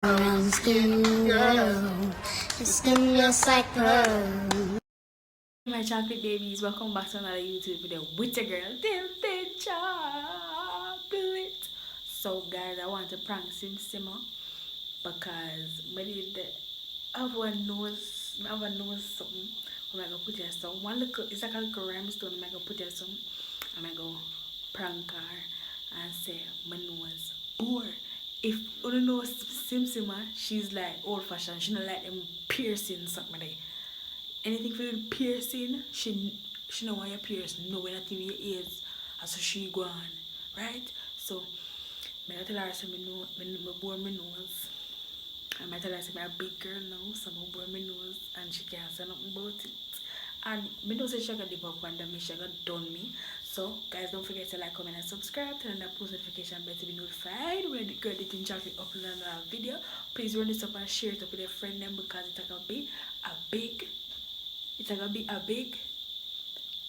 My chocolate babies, welcome back to another YouTube video with your girl Tilted Chocolate. So guys, I want to prank Simmer because I did everyone knows something. I'm gonna put here some one little, it's like a little rhinestone. I'm gonna put here some. I'm gonna go prank her and say my nose bored. If you don't know Simmer, she's like old fashioned. She don't like them piercing something like. Anything for the piercing, she know why you pierce, know when that in your ears, and so she go on, right? So I tell her say me know when I bore my nose. I might tell her say I'm a big girl now, so I bore my nose and she can't say nothing about it. And me know say she gonna dip up and then she gonna done me. So guys, don't forget to like, comment and subscribe, turn on that post notification bell to be notified when the girl did chocolate upload another video. Please run this up and share it up with a friend them because it's gonna be a big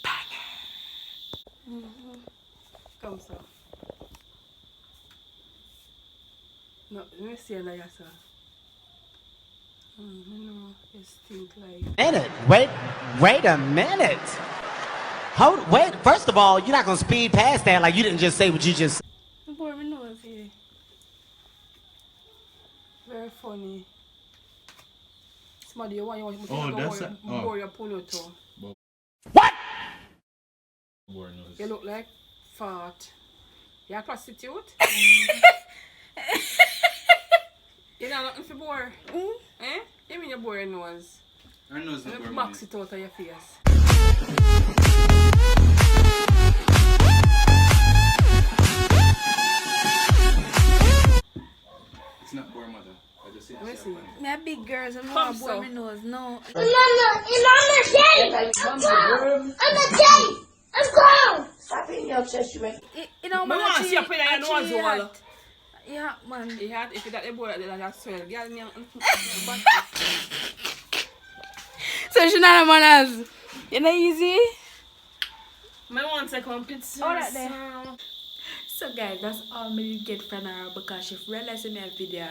banger. Come so. No, let me see another sir. No, it stink like. Minute. Wait a minute. Wait. First of all, you're not gonna speed past that like you didn't just say what you just. Bore my nose here. Very funny. Somebody you want bore your ponytail. What? You look like fart. You a prostitute? You know nothing for bore? Eh? You mean you bore your nose? Her nose not bore me. Box it out of your face. It's not bore mother. I just see Let me see. Me a big girls, I'm Come not so. bore my nose, no. I'm grown. Stop being obsessed with me. You know, Me want to see you put your nose wall. Yeah, man. You had if you got the board then I swear. Girl, me So she not a manners. You know easy? I want to come pizza. All that there. So guys, that's all me get from her because she realized me a video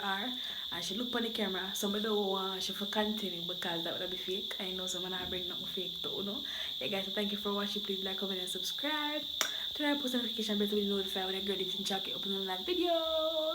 her and she look on the camera. So I don't want she for continue because that would be fake. I know someone I bring nothing fake though, no. Yeah guys, so thank you for watching. Please like, comment and subscribe. Turn on post notification bell to be notified when I get it in jacket open on that video.